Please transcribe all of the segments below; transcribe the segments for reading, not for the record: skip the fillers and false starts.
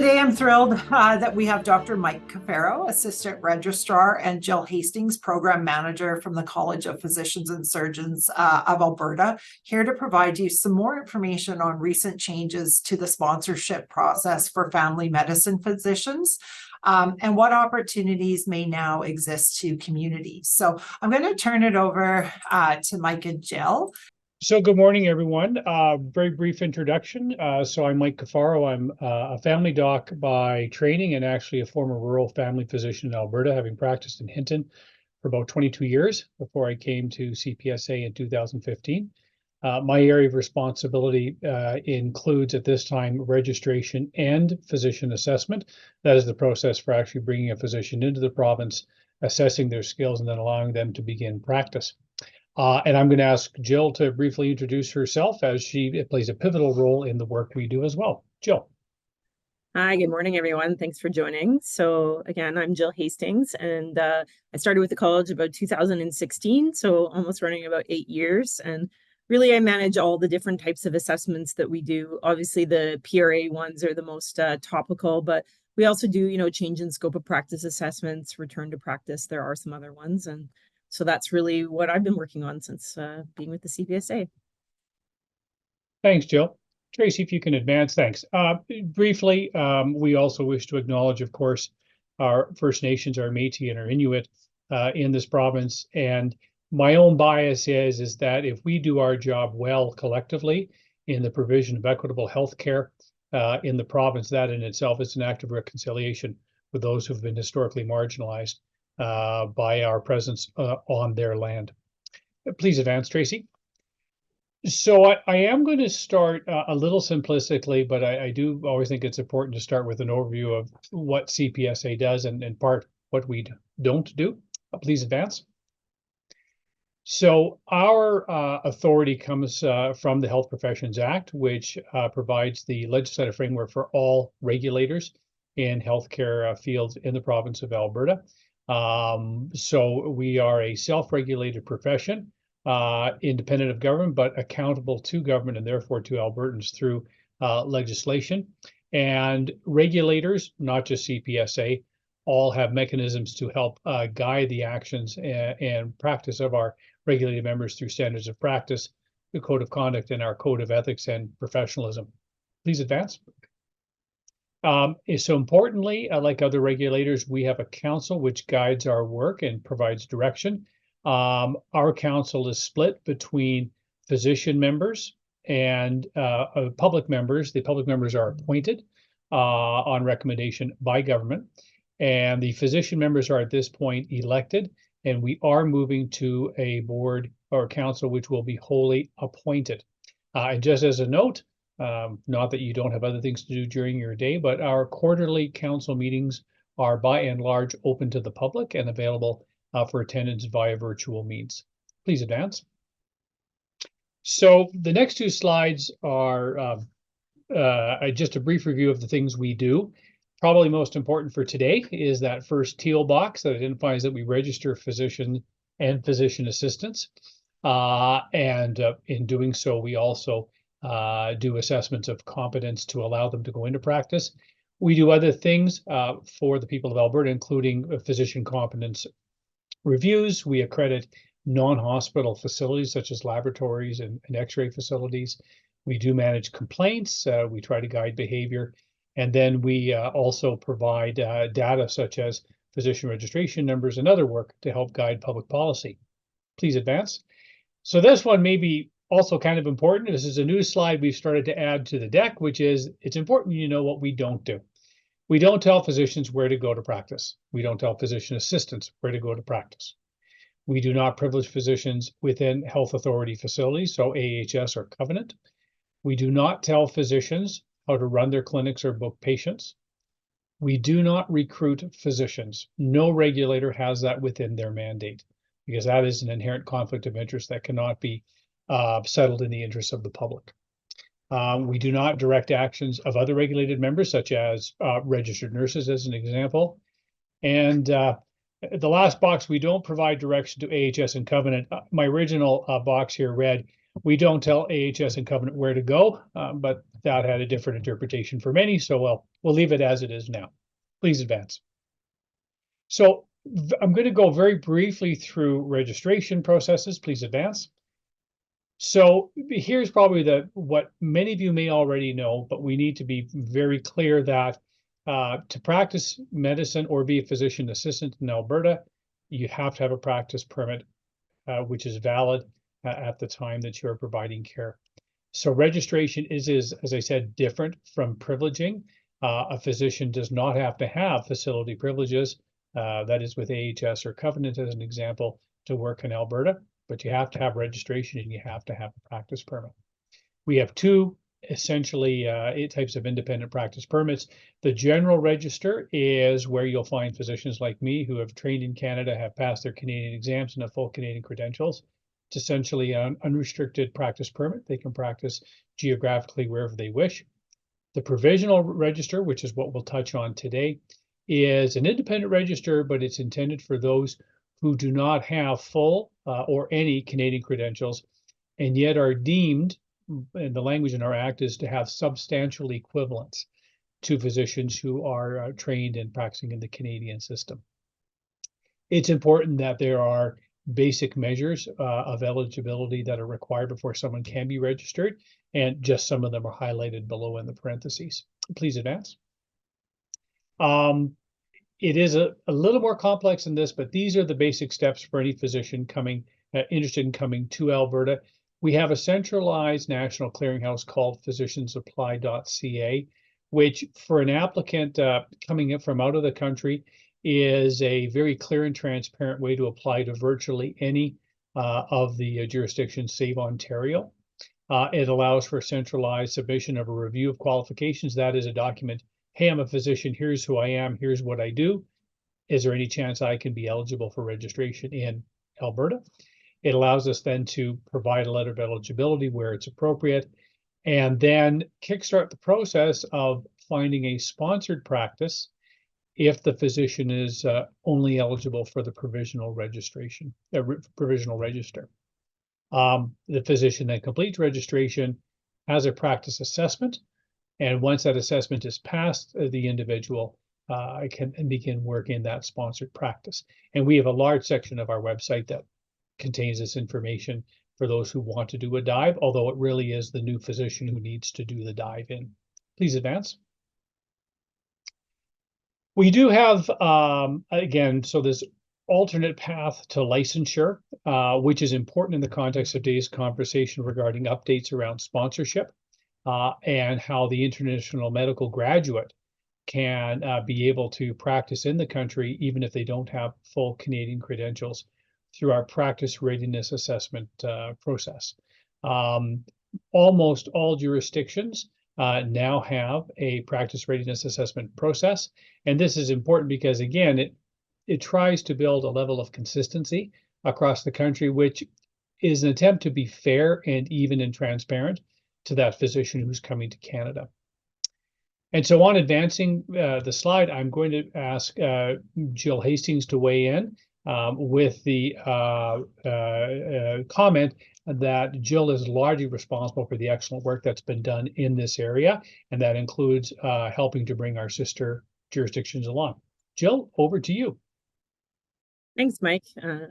Today, I'm thrilled that we have Dr. Mike Cafaro, Assistant Registrar, and Jill Hastings, Program Manager from the College of Physicians and Surgeons of Alberta, here to provide you some more information on recent changes to the sponsorship process for family medicine physicians. And what opportunities may now exist to communities. So I'm going to turn it over to Mike and Jill. So good morning, everyone. Very brief introduction. So I'm Mike Cafaro. I'm a family doc by training and actually a former rural family physician in Alberta, having practiced in Hinton for about 22 years before I came to CPSA in 2015. My area of responsibility includes at this time registration and physician assessment. That is the process for actually bringing a physician into the province, assessing their skills, and then allowing them to begin practice. And I'm going to ask Jill to briefly introduce herself, as she plays a pivotal role in the work we do as well. Jill. Hi, good morning, everyone. Thanks for joining. So again, I'm Jill Hastings, and I started with the college about 2016, so almost running about 8 years. And really, I manage all the different types of assessments that we do. Obviously, the PRA ones are the most topical, but we also do, change in scope of practice assessments, return to practice. There are some other ones, and so that's really what I've been working on since being with the CPSA. Thanks, Jill. Tracy, if you can advance, thanks. Briefly, we also wish to acknowledge, of course, our First Nations, our Métis, and our Inuit in this province. And my own bias is that if we do our job well collectively in the provision of equitable health care in the province, that in itself is an act of reconciliation with those who've been historically marginalized by our presence on their land. Please advance, Tracy. So I am going to start a little simplistically, but I do always think it's important to start with an overview of what CPSA does and in part what we don't do. Please advance. So our authority comes from the Health Professions Act, which provides the legislative framework for all regulators in healthcare fields in the province of Alberta. So we are a self-regulated profession, independent of government, but accountable to government and therefore to Albertans through legislation. And regulators, not just CPSA, all have mechanisms to help guide the actions and practice of our regulated members through standards of practice, the code of conduct, and our code of ethics and professionalism. Please advance. So importantly, like other regulators, we have a council which guides our work and provides direction. Our council is split between physician members and public members. The public members are appointed on recommendation by government, and the physician members are at this point elected, and we are moving to a board or council which will be wholly appointed. And just as a note, not that you don't have other things to do during your day, but our quarterly council meetings are by and large open to the public and available for attendance via virtual means. Please advance. So the next two slides are just a brief review of the things we do. Probably most important for today is that first teal box that identifies that we register physicians and physician assistants. And in doing so, we also do assessments of competence to allow them to go into practice. We do other things for the people of Alberta, including physician competence reviews. We accredit non-hospital facilities such as laboratories and X-ray facilities. We do manage complaints. We try to guide behavior. And then we also provide data such as physician registration numbers and other work to help guide public policy. Please advance. So this one may be also kind of important. This is a new slide we've started to add to the deck, which is it's important you know what we don't do. We don't tell physicians where to go to practice. We don't tell physician assistants where to go to practice. We do not privilege physicians within health authority facilities, so AHS or Covenant. We do not tell physicians how to run their clinics or book patients. We do not recruit physicians. No regulator has that within their mandate, because that is an inherent conflict of interest that cannot be settled in the interests of the public. We do not direct actions of other regulated members, such as registered nurses, as an example. And the last box, we don't provide direction to AHS and Covenant. My original box here read, We don't tell AHS and Covenant where to go, but that had a different interpretation for many, so we'll leave it as it is now. Please advance. So I'm going to go very briefly through registration processes. Please advance. So here's probably what many of you may already know, but we need to be very clear that to practice medicine or be a physician assistant in Alberta, you have to have a practice permit, which is valid at the time that you're providing care. So registration is, as I said, different from privileging. A physician does not have to have facility privileges, that is with AHS or Covenant as an example, to work in Alberta, but you have to have registration and you have to have a practice permit. We have two essentially types of independent practice permits. The general register is where you'll find physicians like me who have trained in Canada, have passed their Canadian exams and have full Canadian credentials. It's essentially an unrestricted practice permit. They can practice geographically wherever they wish. The provisional register, which is what we'll touch on today, is an independent register, but it's intended for those who do not have full or any Canadian credentials and yet are deemed, and the language in our act is to have substantial equivalence to physicians who are trained and practicing in the Canadian system. It's important that there are basic measures of eligibility that are required before someone can be registered, and just some of them are highlighted below in the parentheses. Please advance. It is a little more complex than this, but these are the basic steps for any physician coming interested in coming to Alberta. We have a centralized national clearinghouse called physiciansapply.ca, which for an applicant coming in from out of the country is a very clear and transparent way to apply to virtually any of the jurisdictions save Ontario. It allows for centralized submission of a review of qualifications. That is a document. Hey, I'm a physician. Here's who I am. Here's what I do. Is there any chance I can be eligible for registration in Alberta? It allows us then to provide a letter of eligibility where it's appropriate, and then kickstart the process of finding a sponsored practice if the physician is only eligible for the provisional registration, provisional register. The physician then completes registration, has a practice assessment, and once that assessment is passed, the individual can begin work in that sponsored practice. And we have a large section of our website that contains this information for those who want to do a dive, although it really is the new physician who needs to do the dive in. Please advance. We do have, again, so this alternate path to licensure, which is important in the context of today's conversation regarding updates around sponsorship and how the international medical graduate can be able to practice in the country even if they don't have full Canadian credentials through our practice readiness assessment process. Almost all jurisdictions now have a practice readiness assessment process. And this is important because, again, it tries to build a level of consistency across the country, which is an attempt to be fair and even and transparent to that physician who's coming to Canada. And so on advancing the slide, I'm going to ask Jill Hastings to weigh in with the comment that Jill is largely responsible for the excellent work that's been done in this area, and that includes helping to bring our sister jurisdictions along. Jill, over to you. Thanks, Mike.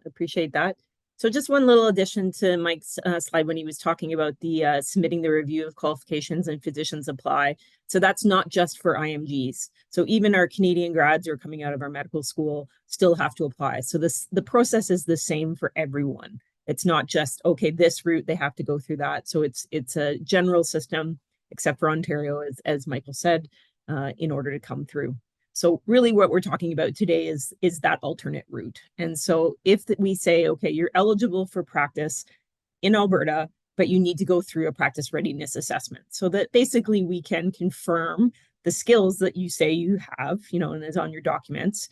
Appreciate that. So just one little addition to Mike's slide when he was talking about the submitting the review of qualifications and physicians apply. So that's not just for IMGs. So even our Canadian grads who are coming out of our medical school still have to apply. So the process is the same for everyone. It's not just, okay, this route, they have to go through that. So it's a general system, except for Ontario, as Michael said, in order to come through. So really what we're talking about today is that alternate route. And so if we say, okay, you're eligible for practice in Alberta, but you need to go through a practice readiness assessment so that basically we can confirm the skills that you say you have, and is on your documents,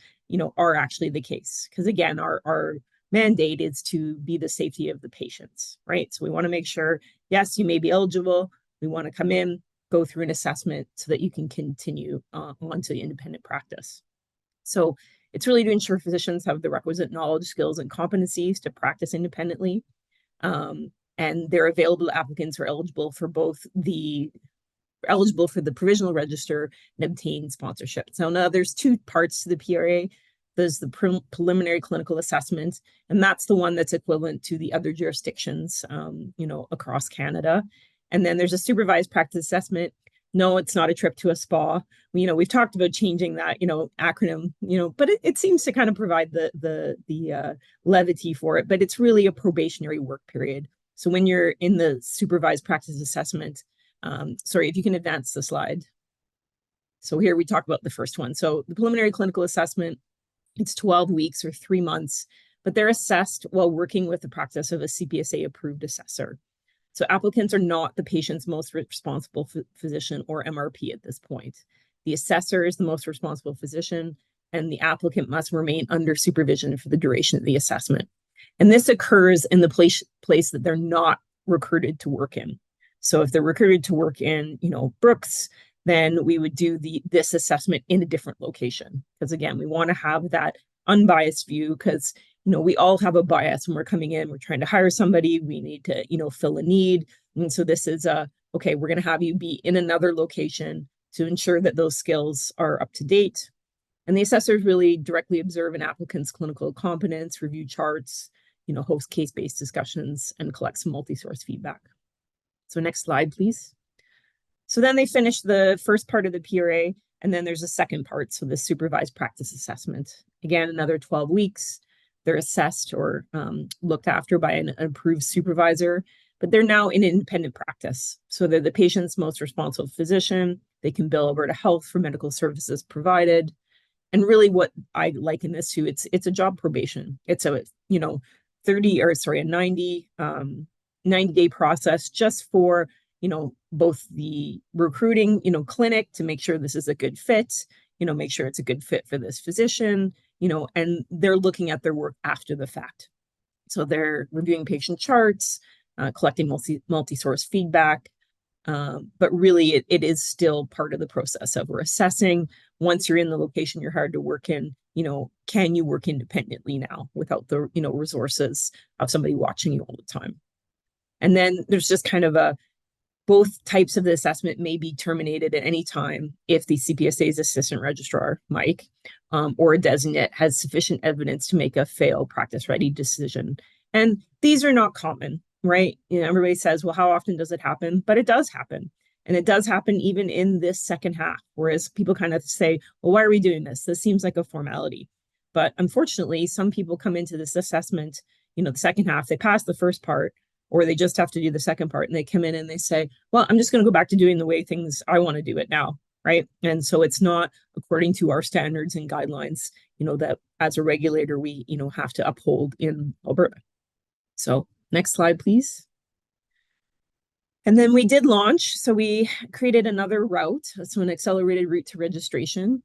are actually the case. Because again, our mandate is to be the safety of the patients, right? So we want to make sure, yes, you may be eligible. We want to come in, go through an assessment so that you can continue on to independent practice. So it's really to ensure physicians have the requisite knowledge, skills, and competencies to practice independently. and they're available to applicants who are eligible for the provisional register and obtain sponsorship. So now there's two parts to the PRA. There's the preliminary clinical assessment, and that's the one that's equivalent to the other jurisdictions, across Canada. And then there's a supervised practice assessment. No, it's not a trip to a spa. We've talked about changing that, acronym, but it seems to kind of provide the levity for it, but it's really a probationary work period. So when you're in the supervised practice assessment, sorry, if you can advance the slide. So here we talk about the first one. So the preliminary clinical assessment, it's 12 weeks or 3 months, but they're assessed while working with the practice of a CPSA approved assessor. So applicants are not the patient's most responsible physician or MRP at this point. The assessor is the most responsible physician, and the applicant must remain under supervision for the duration of the assessment. And this occurs in the place that they're not recruited to work in. So if they're recruited to work in, Brooks, then we would do this assessment in a different location. Because again, we want to have that unbiased view, because we all have a bias when we're coming in, we're trying to hire somebody, we need to, fill a need. And so this is okay, we're going to have you be in another location to ensure that those skills are up to date. And the assessors really directly observe an applicant's clinical competence, review charts, host case-based discussions, and collect some multi-source feedback. So next slide, please. So then they finish the first part of the PRA, and then there's a second part, so the supervised practice assessment. Again, another 12 weeks. They're assessed or looked after by an approved supervisor, but they're now in independent practice. So they're the patient's most responsible physician. They can bill Alberta Health for medical services provided. And really what I liken this to, it's a job probation. It's a, 90-day process just for, both the recruiting, clinic to make sure this is a good fit, make sure it's a good fit for this physician, and they're looking at their work after the fact. So they're reviewing patient charts, collecting multi-source feedback, but really it is still part of the process of we're assessing. Once you're in the location you're hired to work in, can you work independently now without the, resources of somebody watching you all the time? And then there's just kind of both types of the assessment may be terminated at any time if the CPSA's assistant registrar, Mike, or a designate has sufficient evidence to make a fail practice ready decision. And these are not common, right? Everybody says, well, how often does it happen? But it does happen. And it does happen even in this second half, whereas people kind of say, well, why are we doing this? This seems like a formality. But unfortunately, some people come into this assessment, the second half, they pass the first part, or they just have to do the second part, and they come in and they say, well, I'm just going to go back to doing the way things I want to do it now, right? And so it's not according to our standards and guidelines, that as a regulator, we, have to uphold in Alberta. So next slide, please. And then we did launch. So we created another route, so an accelerated route to registration.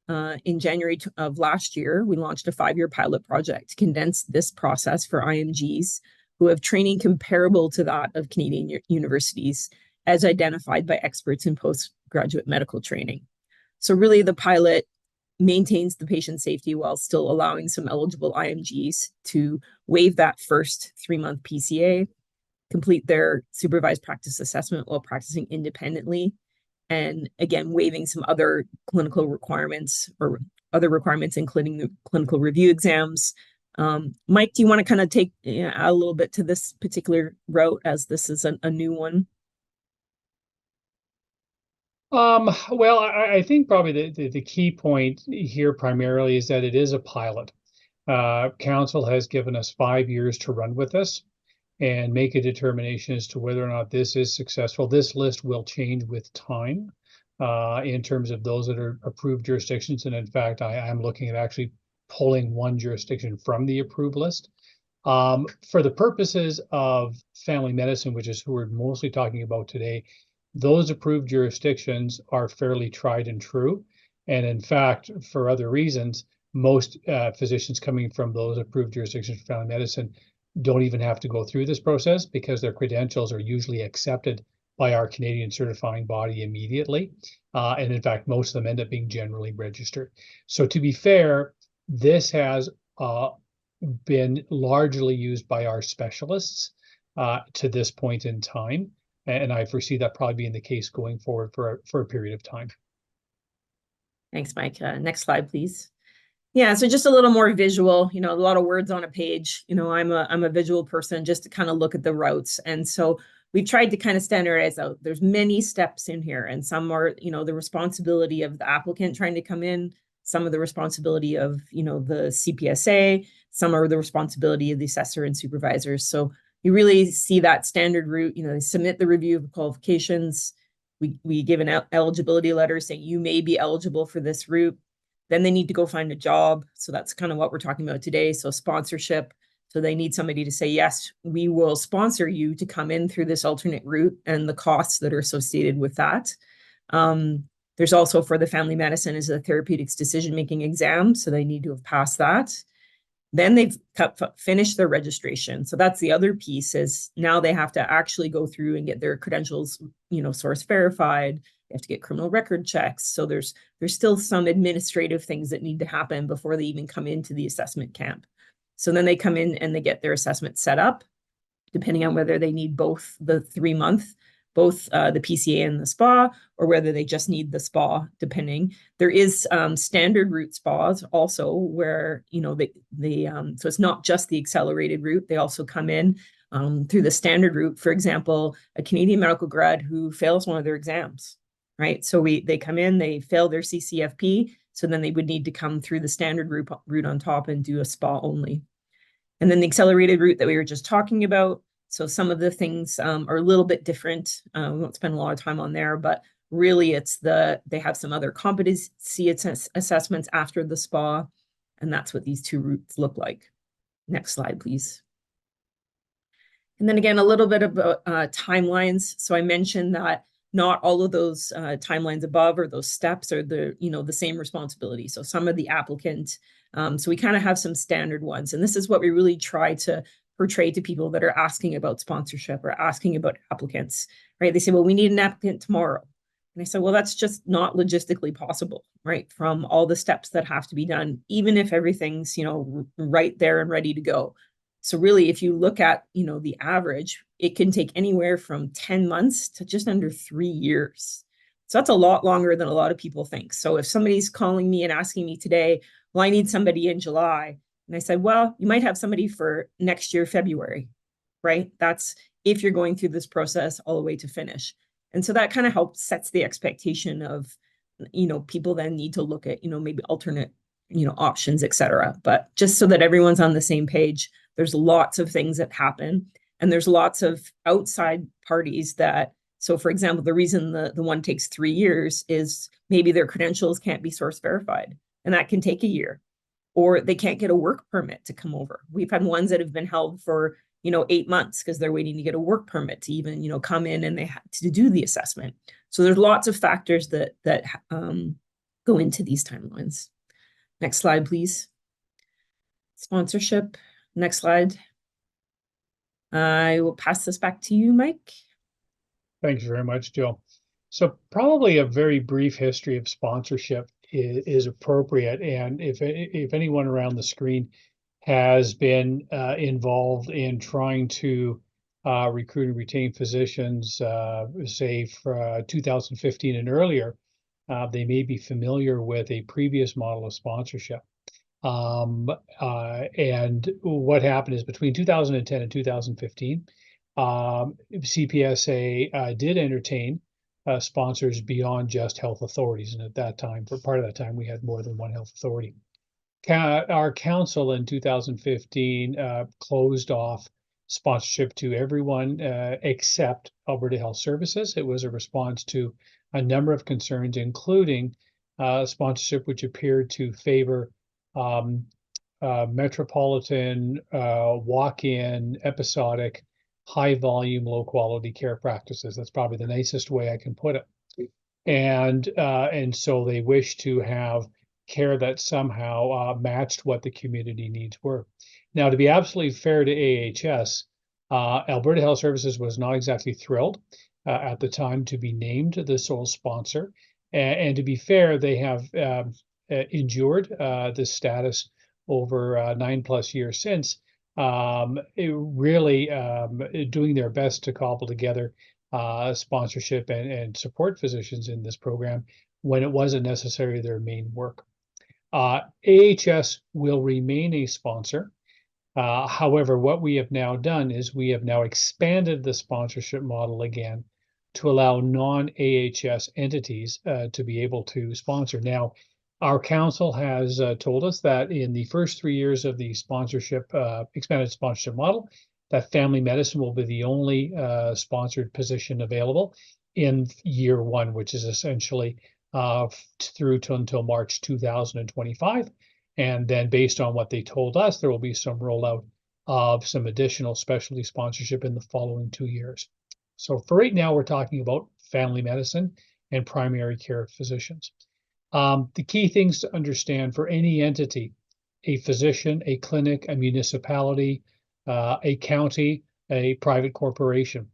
In January of last year, we launched a 5-year pilot project to condense this process for IMGs who have training comparable to that of Canadian universities, as identified by experts in postgraduate medical training. So really the pilot maintains the patient safety while still allowing some eligible IMGs to waive that first 3-month PCA, complete their supervised practice assessment while practicing independently, and again, waiving some other clinical requirements or other requirements, including the clinical review exams. Mike, do you want to kind of take a little bit to this particular route, as this is a new one? Well, I think probably the key point here primarily is that it is a pilot. Council has given us 5 years to run with this and make a determination as to whether or not this is successful. This list will change with time in terms of those that are approved jurisdictions. And in fact, I'm looking at actually pulling one jurisdiction from the approved list. For the purposes of family medicine, which is who we're mostly talking about today, those approved jurisdictions are fairly tried and true. And in fact, for other reasons, most physicians coming from those approved jurisdictions for family medicine don't even have to go through this process because their credentials are usually accepted by our Canadian certifying body immediately. And in fact, most of them end up being generally registered. So to be fair, this has been largely used by our specialists to this point in time. And I foresee that probably being the case going forward for a period of time. Thanks, Mike. Next slide, please. Yeah, so just a little more visual, a lot of words on a page. I'm a visual person, just to kind of look at the routes. And so we've tried to kind of standardize out. There's many steps in here, and some are, the responsibility of the applicant trying to come in, some of the responsibility of, the CPSA, some are the responsibility of the assessor and supervisors. So you really see that standard route, they submit the review of qualifications. We give an eligibility letter saying you may be eligible for this route. Then they need to go find a job. So that's kind of what we're talking about today. So sponsorship. So they need somebody to say, yes, we will sponsor you to come in through this alternate route and the costs that are associated with that. There's also, for the family medicine, is a therapeutics decision-making exam. So they need to have passed that. Then they've finished their registration. So that's the other piece, is now they have to actually go through and get their credentials, source verified. They have to get criminal record checks. So there's still some administrative things that need to happen before they even come into the assessment camp. So then they come in and they get their assessment set up, depending on whether they need both the 3-month, both the PCA and the SPA, or whether they just need the SPA, depending. There is standard route SPAs also, where, so it's not just the accelerated route. They also come in through the standard route. For example, a Canadian medical grad who fails one of their exams, right? So they come in, they fail their CCFP, so then they would need to come through the standard route on top and do a SPA only. And then the accelerated route that we were just talking about. So some of the things are a little bit different. We won't spend a lot of time on there, but really they have some other competency assessments after the SPA, and that's what these two routes look like. Next slide, please. And then again, a little bit about timelines. So I mentioned that not all of those timelines above, or those steps, are the same responsibility. So some of the applicant, so we kind of have some standard ones, and this is what we really try to portray to people that are asking about sponsorship or asking about applicants, right? They say, well, we need an applicant tomorrow. And I said, well, that's just not logistically possible, right? From all the steps that have to be done, even if everything's, right there and ready to go. So really, if you look at, the average, it can take anywhere from 10 months to just under 3 years. So that's a lot longer than a lot of people think. So if somebody's calling me and asking me today, well, I need somebody in July. And I said, well, you might have somebody for next year, February, right? That's if you're going through this process all the way to finish. And so that kind of helps sets the expectation of, people then need to look at, maybe alternate, options, et cetera. But just so that everyone's on the same page, there's lots of things that happen, and there's lots of outside parties that, so for example, the reason the one takes 3 years is maybe their credentials can't be source verified, and that can take a year. Or they can't get a work permit to come over. We've had ones that have been held for, 8 months because they're waiting to get a work permit to even, come in and they have to do the assessment. So there's lots of factors that go into these timelines. Next slide, please. Sponsorship. Next slide. I will pass this back to you, Mike. Thanks very much, Jill. So probably a very brief history of sponsorship is appropriate. And if anyone around the screen has been involved in trying to recruit and retain physicians, say for 2015 and earlier, they may be familiar with a previous model of sponsorship. And what happened is between 2010 and 2015, CPSA did entertain sponsors beyond just health authorities. And at that time, for part of that time, we had more than one health authority. Our council in 2015 closed off sponsorship to everyone except Alberta Health Services. It was a response to a number of concerns, including sponsorship which appeared to favor metropolitan, walk-in, episodic, high volume, low quality care practices. That's probably the nicest way I can put it. And so they wish to have care that somehow matched what the community needs were. Now, to be absolutely fair to AHS, Alberta Health Services was not exactly thrilled at the time to be named the sole sponsor. And to be fair, they have endured this status over 9+ years since, really doing their best to cobble together sponsorship and support physicians in this program when it wasn't necessarily their main work. AHS will remain a sponsor. However, what we have now done is we have now expanded the sponsorship model again to allow non-AHS entities to be able to sponsor. Now, our council has told us that in the first 3 years of the sponsorship, expanded sponsorship model, that family medicine will be the only sponsored position available in year one, which is essentially through to until March 2025. And then based on what they told us, there will be some rollout of some additional specialty sponsorship in the following 2 years. So for right now, we're talking about family medicine and primary care physicians. The key things to understand for any entity, a physician, a clinic, a municipality, a county, a private corporation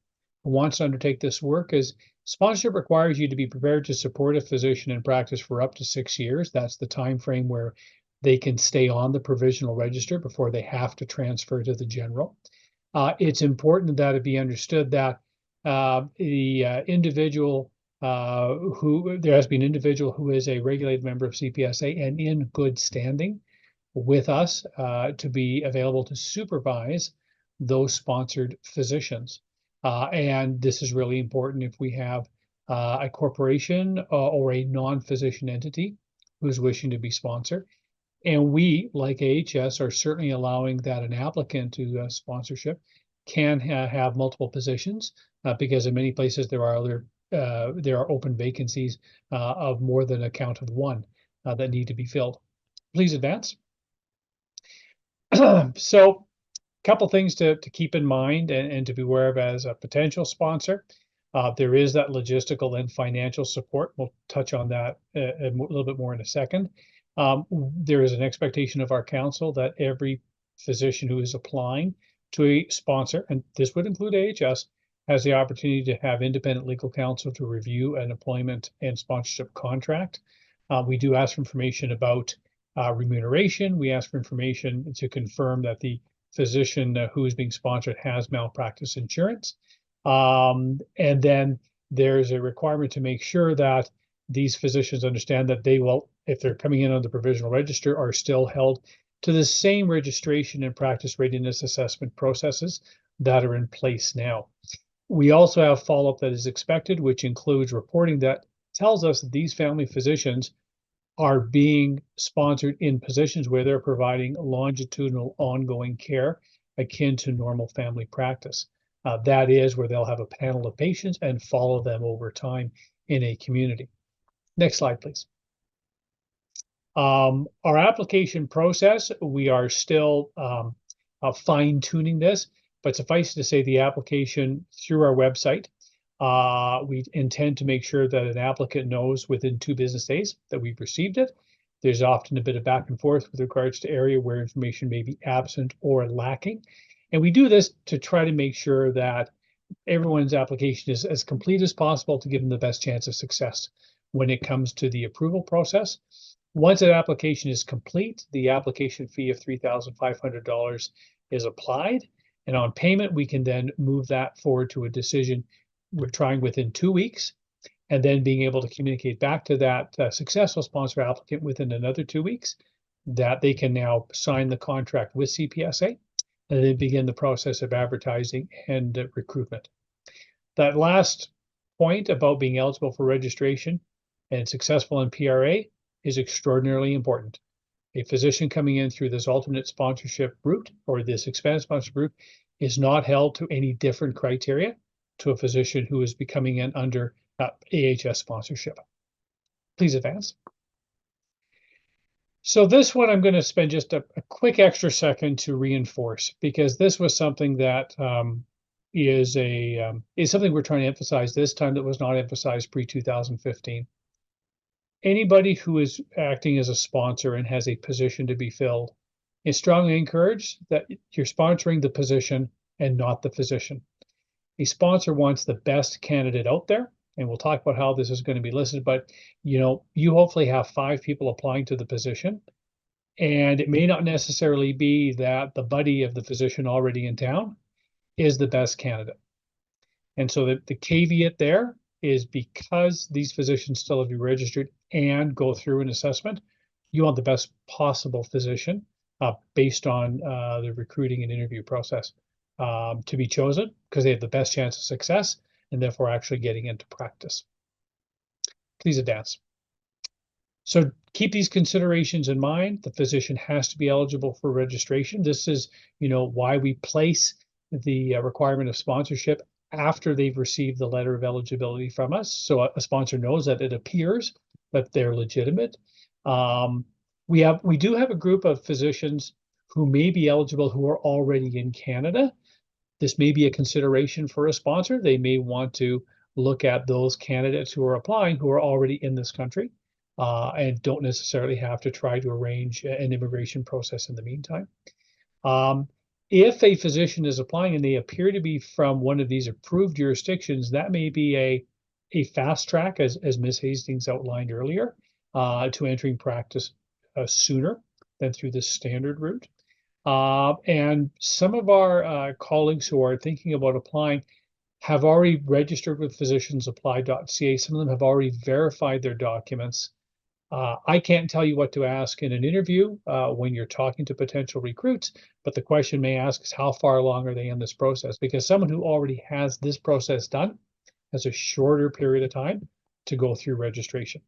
who wants to undertake this work is sponsorship requires you to be prepared to support a physician in practice for up to 6 years. That's the time frame where they can stay on the provisional register before they have to transfer to the general. It's important that it be understood that the individual there has been an individual who is a regulated member of CPSA and in good standing with us to be available to supervise those sponsored physicians. And this is really important if we have a corporation or a non-physician entity who's wishing to be sponsored. And we, like AHS, are certainly allowing that an applicant to sponsorship can have multiple positions because in many places there are open vacancies of more than a count of one that need to be filled. Please advance. So a couple things to keep in mind and to be aware of as a potential sponsor. There is that logistical and financial support. We'll touch on that a little bit more in a second. There is an expectation of our council that every physician who is applying to a sponsor, and this would include AHS, has the opportunity to have independent legal counsel to review an employment and sponsorship contract. We do ask for information about remuneration. We ask for information to confirm that the physician who is being sponsored has malpractice insurance. And then there's a requirement to make sure that these physicians understand that they will, if they're coming in on the provisional register, are still held to the same registration and practice readiness assessment processes that are in place now. We also have follow-up that is expected, which includes reporting that tells us that these family physicians are being sponsored in positions where they're providing longitudinal ongoing care akin to normal family practice. That is where they'll have a panel of patients and follow them over time in a community. Next slide, please. Our application process, we are still fine-tuning this, but suffice to say the application through our website, we intend to make sure that an applicant knows within 2 business days that we've received it. There's often a bit of back and forth with regards to area where information may be absent or lacking. And we do this to try to make sure that everyone's application is as complete as possible to give them the best chance of success when it comes to the approval process. Once that application is complete, the application fee of $3,500 is applied. And on payment, we can then move that forward to a decision we're trying within 2 weeks, and then being able to communicate back to that successful sponsor applicant within another 2 weeks that they can now sign the contract with CPSA and then begin the process of advertising and recruitment. That last point about being eligible for registration and successful in PRA is extraordinarily important. A physician coming in through this alternate sponsorship route or this expanded sponsorship route is not held to any different criteria to a physician who is becoming in under AHS sponsorship. Please advance. So this one I'm going to spend just a quick extra second to reinforce, because this was something that is something we're trying to emphasize this time that was not emphasized pre-2015. Anybody who is acting as a sponsor and has a position to be filled is strongly encouraged that you're sponsoring the position and not the physician. A sponsor wants the best candidate out there, and we'll talk about how this is going to be listed, but you hopefully have 5 people applying to the position. And it may not necessarily be that the buddy of the physician already in town is the best candidate. And so the caveat there is, because these physicians still have to be registered and go through an assessment, you want the best possible physician based on the recruiting and interview process to be chosen, because they have the best chance of success and therefore actually getting into practice. Please advance. So keep these considerations in mind. The physician has to be eligible for registration. This is, why we place the requirement of sponsorship after they've received the letter of eligibility from us. So a sponsor knows that it appears that they're legitimate. We do have a group of physicians who may be eligible who are already in Canada. This may be a consideration for a sponsor. They may want to look at those candidates who are applying who are already in this country and don't necessarily have to try to arrange an immigration process in the meantime. If a physician is applying and they appear to be from one of these approved jurisdictions, that may be a fast track, as Ms. Hastings outlined earlier, to entering practice sooner than through the standard route. And some of our colleagues who are thinking about applying have already registered with physiciansapply.ca. Some of them have already verified their documents. I can't tell you what to ask in an interview when you're talking to potential recruits, but the question may ask is, how far along are they in this process? Because someone who already has this process done has a shorter period of time to go through registration.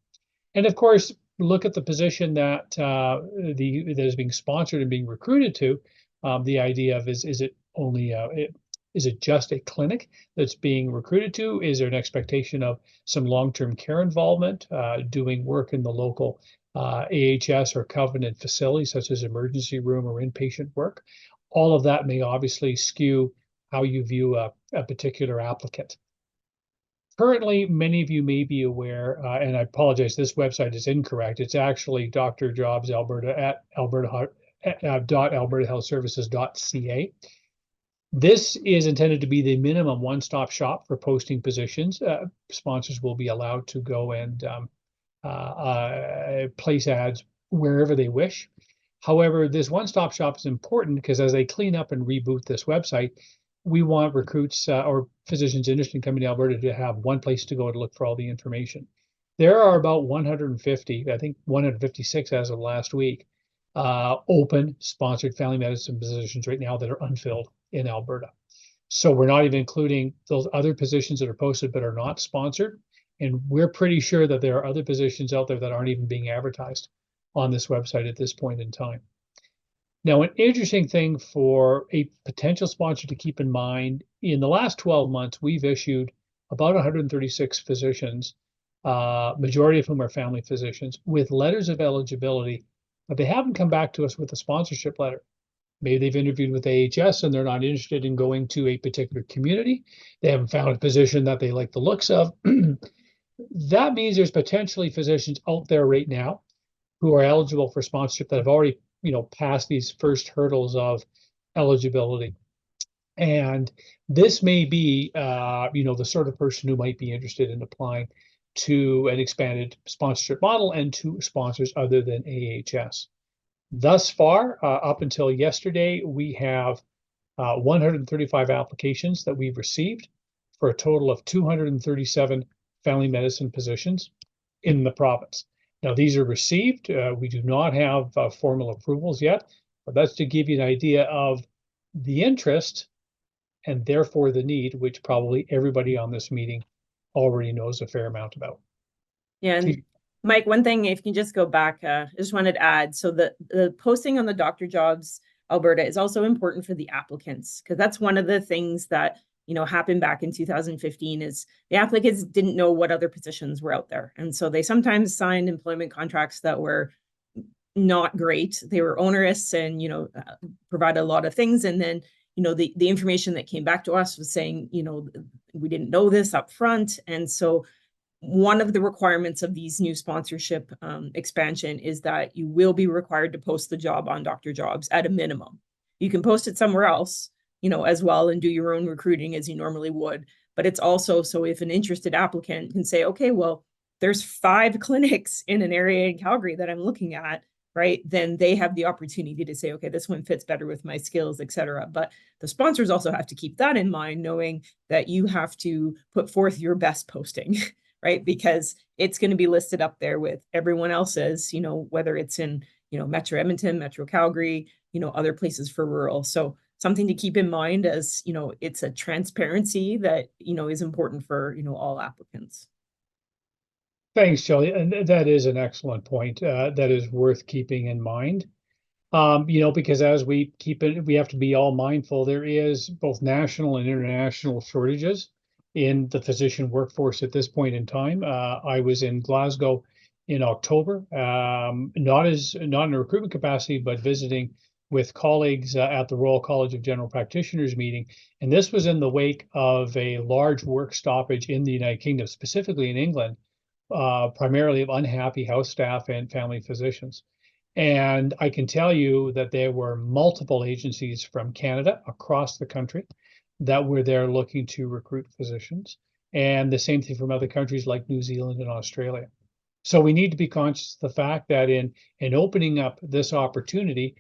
And of course, look at the position that that is being sponsored and being recruited to. The idea of is it only is it just a clinic that's being recruited to? Is there an expectation of some long-term care involvement, doing work in the local AHS or covenant facility, such as emergency room or inpatient work? All of that may obviously skew how you view a particular applicant. Currently, many of you may be aware, and I apologize, this website is incorrect. It's actually Dr. Jobs Alberta at albertahealthservices.ca. This is intended to be the minimum one-stop shop for posting positions. Sponsors will be allowed to go and place ads wherever they wish. However, this one-stop shop is important because as they clean up and reboot this website, we want recruits or physicians interested in coming to Alberta to have one place to go to look for all the information. There are about 150, I think 156 as of last week, open sponsored family medicine positions right now that are unfilled in Alberta. So we're not even including those other positions that are posted but are not sponsored. And we're pretty sure that there are other positions out there that aren't even being advertised on this website at this point in time. Now, an interesting thing for a potential sponsor to keep in mind, in the last 12 months, we've issued about 136 physicians, majority of whom are family physicians, with letters of eligibility, but they haven't come back to us with a sponsorship letter. Maybe they've interviewed with AHS and they're not interested in going to a particular community. They haven't found a position that they like the looks of. That means there's potentially physicians out there right now who are eligible for sponsorship that have already past these first hurdles of eligibility. And this may be, the sort of person who might be interested in applying to an expanded sponsorship model and to sponsors other than AHS. Thus far, up until yesterday, we have 135 applications that we've received for a total of 237 family medicine positions in the province. Now, these are received. We do not have formal approvals yet, but that's to give you an idea of the interest and therefore the need, which probably everybody on this meeting already knows a fair amount about. Yeah, and Mike, one thing, if you can just go back, I just wanted to add, so the posting on the Dr. Jobs Alberta is also important for the applicants, because that's one of the things that happened back in 2015 is the applicants didn't know what other positions were out there. And so they sometimes signed employment contracts that were not great. They were onerous and, provided a lot of things. And then, the information that came back to us was saying, we didn't know this up front. And so one of the requirements of these new sponsorship expansion is that you will be required to post the job on Dr. Jobs at a minimum. You can post it somewhere else, as well, and do your own recruiting as you normally would. But it's also so if an interested applicant can say, okay, well, there's 5 clinics in an area in Calgary that I'm looking at, right, then they have the opportunity to say, okay, this one fits better with my skills, et cetera. But the sponsors also have to keep that in mind, knowing that you have to put forth your best posting, right? Because it's going to be listed up there with everyone else's, whether it's in, Metro Edmonton, Metro Calgary, other places for rural. So something to keep in mind as, it's a transparency that, is important for, all applicants. Thanks, Shelley. And that is an excellent point. That is worth keeping in mind. Because as we keep it, we have to be all mindful. There is both national and international shortages in the physician workforce at this point in time. I was in Glasgow in October, not in a recruitment capacity, but visiting with colleagues at the Royal College of General Practitioners meeting. And this was in the wake of a large work stoppage in the United Kingdom, specifically in England, primarily of unhappy house staff and family physicians. And I can tell you that there were multiple agencies from Canada across the country that were there looking to recruit physicians, and the same thing from other countries like New Zealand and Australia. So we need to be conscious of the fact that in opening up this opportunity,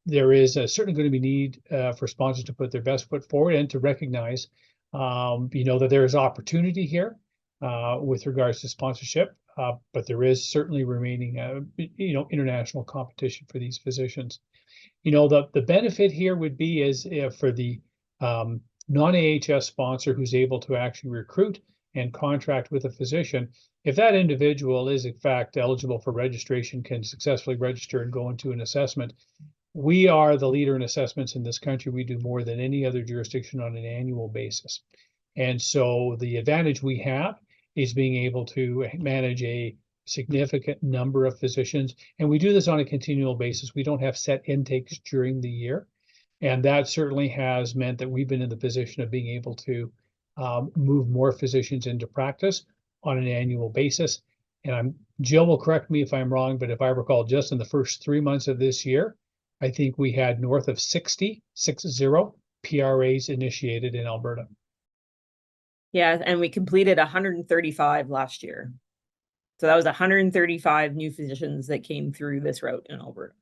there is certainly going to be need for sponsors to put their best foot forward and to recognize, that there is opportunity here with regards to sponsorship, but there is certainly remaining, international competition for these physicians. The benefit here would be is for the non-AHS sponsor who's able to actually recruit and contract with a physician, if that individual is in fact eligible for registration, can successfully register and go into an assessment. We are the leader in assessments in this country. We do more than any other jurisdiction on an annual basis. And so the advantage we have is being able to manage a significant number of physicians. And we do this on a continual basis. We don't have set intakes during the year. And that certainly has meant that we've been in the position of being able to move more physicians into practice on an annual basis. And Jill will correct me if I'm wrong, but if I recall, just in the first 3 months of this year, I think we had north of 60 PRAs initiated in Alberta. Yeah, and we completed 135 last year. So that was 135 new physicians that came through this route in Alberta.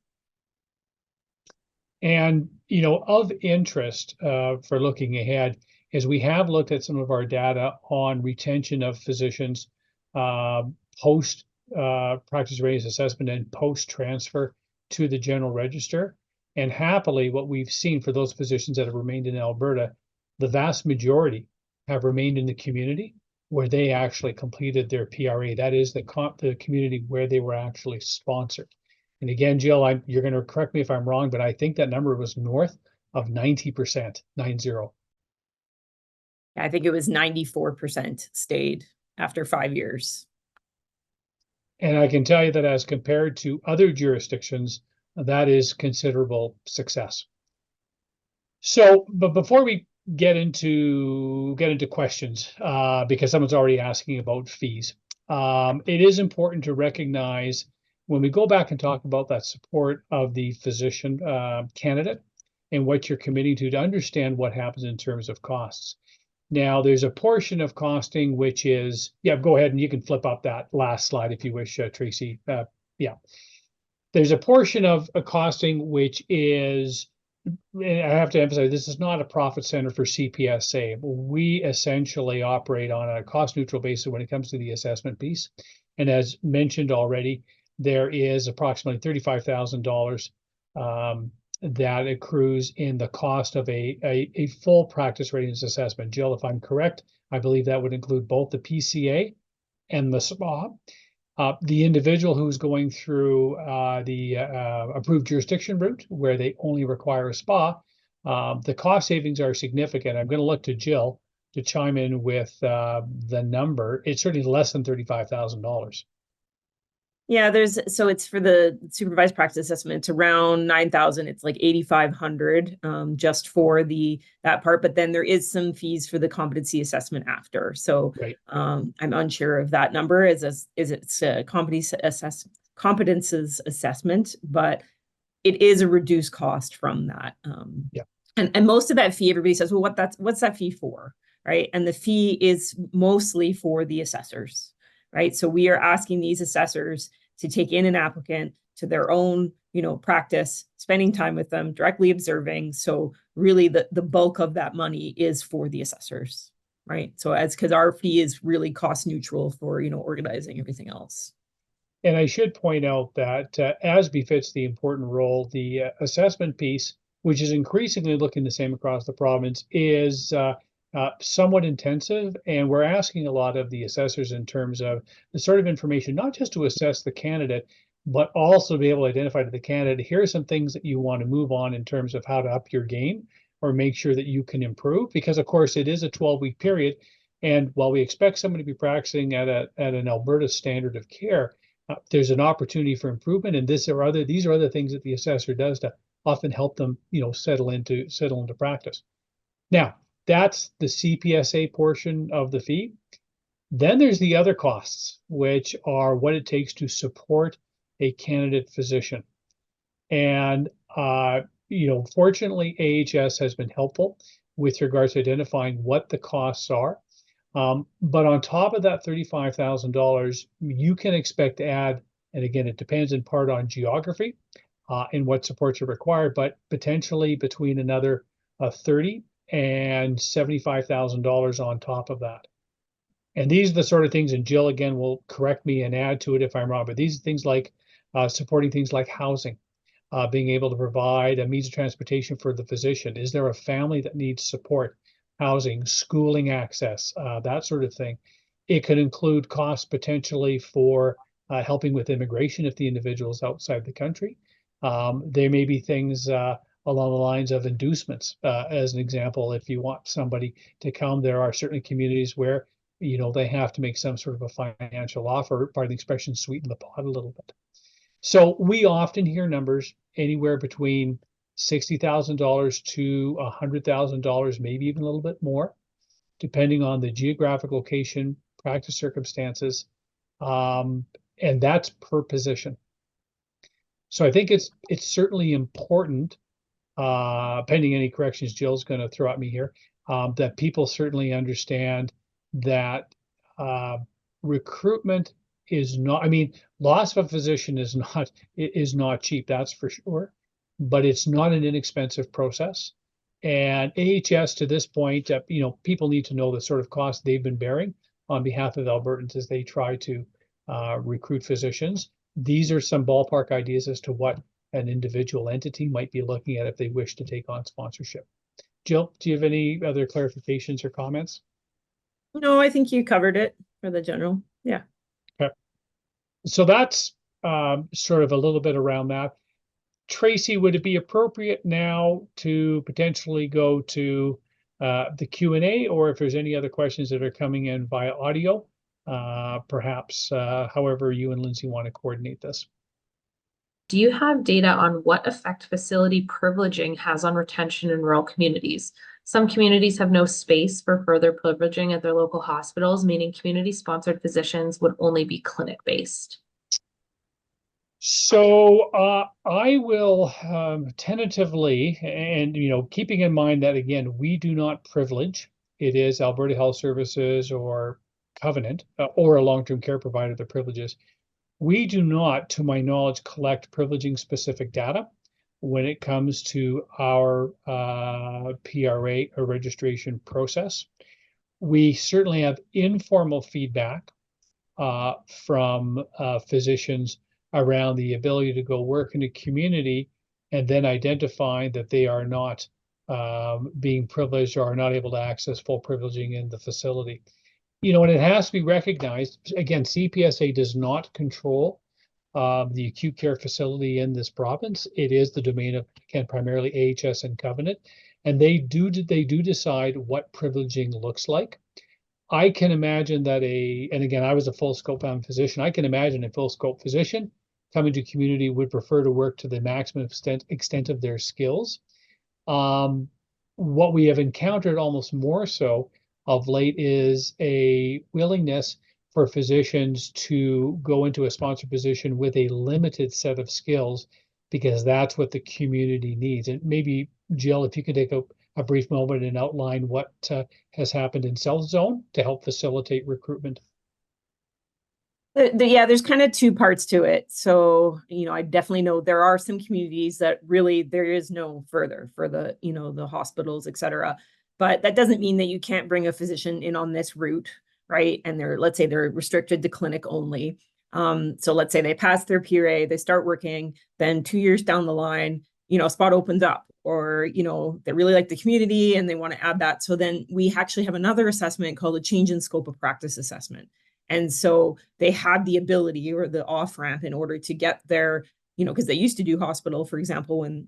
And, of interest for looking ahead is we have looked at some of our data on retention of physicians post practice readiness assessment and post transfer to the general register. And happily, what we've seen for those physicians that have remained in Alberta, the vast majority have remained in the community where they actually completed their PRA. That is the community where they were actually sponsored. And again, Jill, you're going to correct me if I'm wrong, but I think that number was north of 90%, 90. I think it was 94% stayed after 5 years. And I can tell you that as compared to other jurisdictions, that is considerable success. So, but before we get into questions, because someone's already asking about fees, it is important to recognize when we go back and talk about that support of the physician candidate and what you're committing to understand what happens in terms of costs. Now, there's a portion of costing which is, go ahead and you can flip up that last slide if you wish, Tracy. There's a portion of a costing which is, I have to emphasize, this is not a profit center for CPSA. We essentially operate on a cost neutral basis when it comes to the assessment piece. And as mentioned already, there is approximately $35,000 that accrues in the cost of a full practice readiness assessment. Jill, if I'm correct, I believe that would include both the PCA and the SPA. The individual who's going through the approved jurisdiction route, where they only require a SPA, the cost savings are significant. I'm going to look to Jill to chime in with the number. It's certainly less than $35,000. Yeah, so it's for the supervised practice assessment, it's around 9,000. It's like 8,500 just for that part. But then there is some fees for the competency assessment after. So right. I'm unsure of that number. Is it's a competences assessment, but it is a reduced cost from that. And most of that fee, everybody says, well, what's that fee for, right? And the fee is mostly for the assessors. Right. So we are asking these assessors to take in an applicant to their own, practice, spending time with them, directly observing. So really the bulk of that money is for the assessors, right? So because our fee is really cost neutral for, organizing everything else. And I should point out that as befits the important role, the assessment piece, which is increasingly looking the same across the province, is somewhat intensive. And we're asking a lot of the assessors in terms of the sort of information, not just to assess the candidate, but also be able to identify to the candidate, here are some things that you want to move on in terms of how to up your game or make sure that you can improve. Because of course it is a 12-week period. And while we expect somebody to be practicing at an Alberta standard of care, there's an opportunity for improvement, and these are other things that the assessor does to often help them, settle into practice. Now, that's the CPSA portion of the fee. Then there's the other costs, which are what it takes to support a candidate physician. And fortunately, AHS has been helpful with regards to identifying what the costs are. But on top of that $35,000, you can expect to add, and again, it depends in part on geography and what supports are required, but potentially between another $30,000 and $75,000 on top of that. And these are the sort of things, and Jill again will correct me and add to it if I'm wrong, but these are things like supporting things like housing, being able to provide a means of transportation for the physician. Is there a family that needs support? Housing, schooling access, that sort of thing. It could include costs potentially for helping with immigration if the individual is outside the country. There may be things along the lines of inducements. As an example, if you want somebody to come, there are certainly communities where they have to make some sort of a financial offer, part of the expression, sweeten the pot a little bit. So we often hear numbers anywhere between $60,000 to $100,000, maybe even a little bit more, depending on the geographic location, practice circumstances, and that's per position. So I think it's certainly important, pending any corrections Jill's going to throw at me here, that people certainly understand that recruitment is not, loss of a physician is not cheap, that's for sure, but it's not an inexpensive process. And AHS to this point, people need to know the sort of cost they've been bearing on behalf of Albertans as they try to recruit physicians. These are some ballpark ideas as to what an individual entity might be looking at if they wish to take on sponsorship. Jill, do you have any other clarifications or comments? No, I think you covered it for the general. Yeah. Okay. So that's sort of a little bit around that. Tracy, would it be appropriate now to potentially go to the Q&A, or if there's any other questions that are coming in via audio, perhaps however you and Lindsay want to coordinate this? Do you have data on what effect facility privileging has on retention in rural communities? Some communities have no space for further privileging at their local hospitals, meaning community-sponsored physicians would only be clinic-based. So I will tentatively, and keeping in mind that again, we do not privilege. It is Alberta Health Services or Covenant or a long-term care provider that privileges. We do not, to my knowledge, collect privileging specific data when it comes to our PRA or registration process. We certainly have informal feedback from physicians around the ability to go work in a community and then identify that they are not being privileged or are not able to access full privileging in the facility. And it has to be recognized, again, CPSA does not control the acute care facility in this province. It is the domain of, again, primarily AHS and Covenant, and they do decide what privileging looks like. I can imagine that and again, I was a full scope physician. I can imagine a full scope physician coming to community would prefer to work to the maximum extent of their skills. What we have encountered almost more so of late is a willingness for physicians to go into a sponsored position with a limited set of skills because that's what the community needs. And maybe, Jill, if you could take a brief moment and outline what has happened in South Zone to help facilitate recruitment. Yeah, there's kind of two parts to it. So, I definitely know there are some communities that really there is no further for the, the hospitals, et cetera. But that doesn't mean that you can't bring a physician in on this route, right? And let's say they're restricted to clinic only. So let's say they pass their PRA, they start working, then 2 years down the line, a spot opens up, or, they really like the community and they want to add that. So then we actually have another assessment called a change in scope of practice assessment. And so they had the ability or the off ramp in order to get their, because they used to do hospital, for example, when,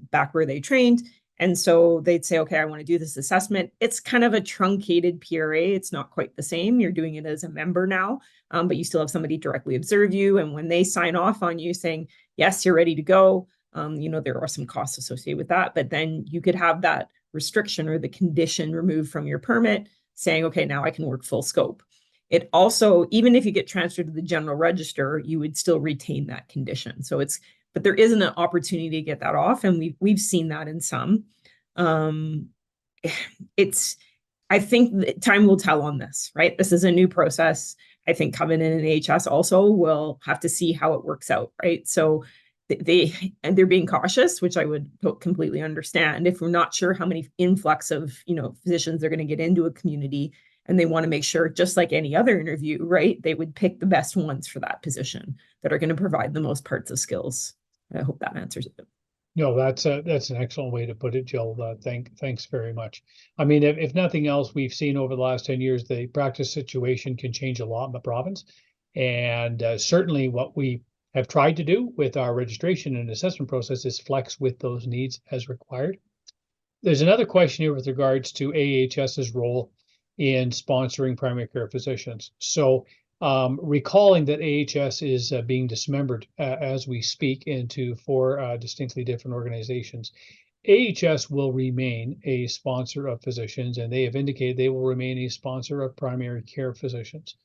back where they trained. And so they'd say, okay, I want to do this assessment. It's kind of a truncated PRA. It's not quite the same. You're doing it as a member now, but you still have somebody directly observe you. And when they sign off on you saying, yes, you're ready to go, there are some costs associated with that. But then you could have that restriction or the condition removed from your permit saying, okay, now I can work full scope. It also, even if you get transferred to the general register, you would still retain that condition. So but there isn't an opportunity to get that off. And we've seen that in some. I think time will tell on this, right? This is a new process. I think Covenant and AHS also will have to see how it works out, right? So they're being cautious, which I would completely understand. If we're not sure how many influx of, physicians they're going to get into a community, and they want to make sure, just like any other interview, right, they would pick the best ones for that position that are going to provide the most parts of skills. I hope that answers it. No, that's an excellent way to put it, Jill. Thanks very much. I mean, if nothing else, we've seen over the last 10 years, the practice situation can change a lot in the province. And certainly what we have tried to do with our registration and assessment process is flex with those needs as required. There's another question here with regards to AHS's role in sponsoring primary care physicians. So recalling that AHS is being dismembered as we speak into 4 distinctly different organizations, AHS will remain a sponsor of physicians, and they have indicated they will remain a sponsor of primary care physicians.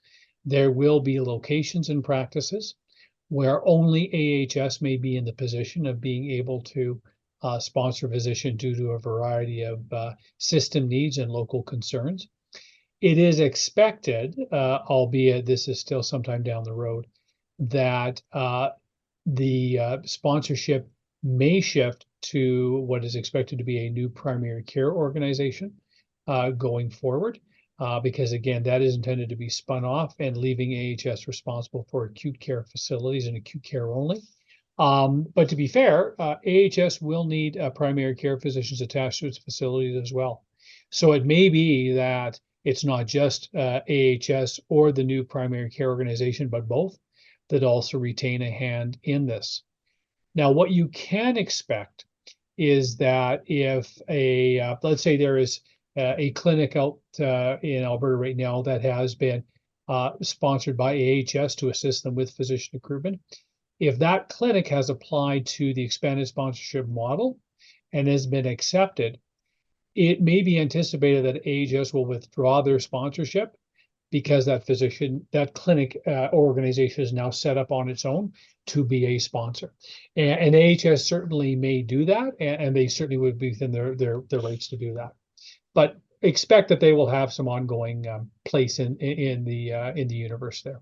There will be locations and practices where only AHS may be in the position of being able to sponsor a physician due to a variety of system needs and local concerns. It is expected, albeit this is still sometime down the road, that the sponsorship may shift to what is expected to be a new primary care organization going forward, because again, that is intended to be spun off and leaving AHS responsible for acute care facilities and acute care only. But to be fair, AHS will need primary care physicians attached to its facilities as well. So it may be that it's not just AHS or the new primary care organization, but both that also retain a hand in this. Now, what you can expect is that if let's say there is a clinic out in Alberta right now that has been sponsored by AHS to assist them with physician recruitment, if that clinic has applied to the expanded sponsorship model and has been accepted, it may be anticipated that AHS will withdraw their sponsorship because that clinic organization is now set up on its own to be a sponsor. And AHS certainly may do that, and they certainly would be within their rights to do that. But expect that they will have some ongoing place in the universe there.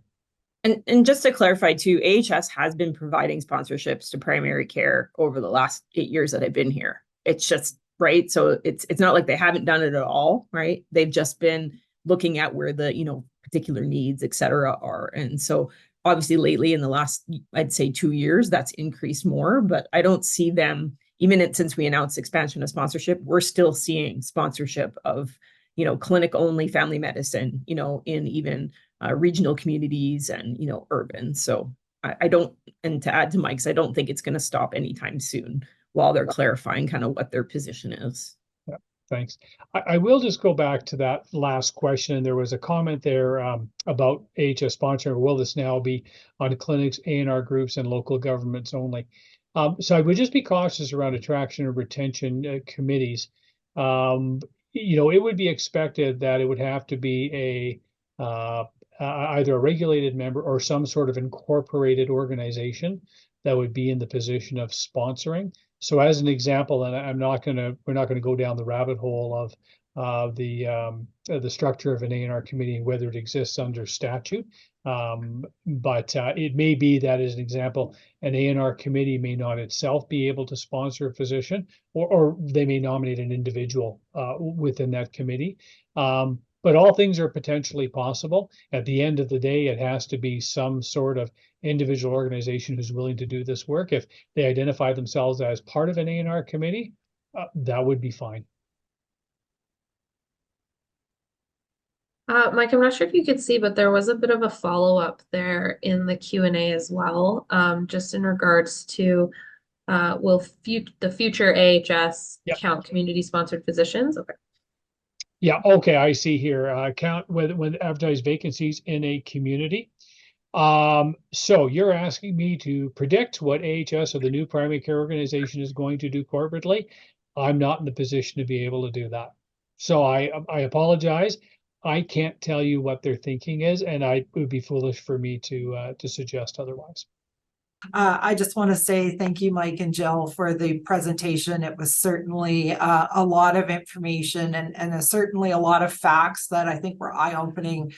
And just to clarify too, AHS has been providing sponsorships to primary care over the last 8 years that I've been here. It's just, right? So it's not like they haven't done it at all, right? They've just been looking at where the, particular needs, et cetera, are. And so obviously lately in the last, I'd say 2 years, that's increased more, but I don't see them, even since we announced expansion of sponsorship, we're still seeing sponsorship of, clinic only family medicine, in even regional communities and, urban. So I don't, and to add to Mike's, I don't think it's going to stop anytime soon while they're clarifying kind of what their position is. Yeah, thanks. I will just go back to that last question. There was a comment there about AHS sponsoring. Will this now be on clinics, A&R groups, and local governments only? So I would just be cautious around attraction and retention committees. It would be expected that it would have to be either a regulated member or some sort of incorporated organization that would be in the position of sponsoring. So as an example, and we're not going to go down the rabbit hole the structure of an A&R committee and whether it exists under statute. But it may be that, as an example, an A&R committee may not itself be able to sponsor a physician, or they may nominate an individual within that committee. But all things are potentially possible. At the end of the day, it has to be some sort of individual organization who's willing to do this work. If they identify themselves as part of an A&R committee, that would be fine. Mike, I'm not sure if you could see, but there was a bit of a follow-up there in the Q&A as well, just in regards to will the future AHS count community-sponsored physicians? Okay. Yeah, okay, I see here. Count when advertise vacancies in a community. So you're asking me to predict what AHS or the new primary care organization is going to do corporately. I'm not in the position to be able to do that. So I apologize. I can't tell you what their thinking is, and it would be foolish for me to suggest otherwise. I just want to say thank you, Mike and Jill, for the presentation. It was certainly a lot of information and certainly a lot of facts that I think were eye-opening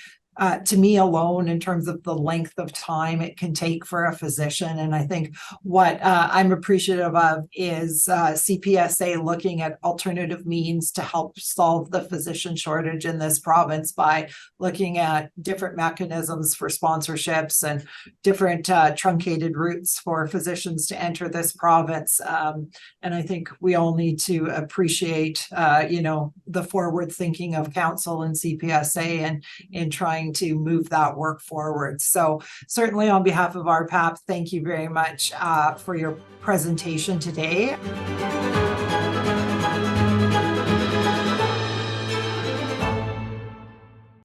to me alone in terms of the length of time it can take for a physician. And I think what I'm appreciative of is CPSA looking at alternative means to help solve the physician shortage in this province by looking at different mechanisms for sponsorships and different truncated routes for physicians to enter this province. And I think we all need to appreciate, the forward thinking of council and CPSA and in trying to move that work forward. So certainly on behalf of RPAP, thank you very much for your presentation today.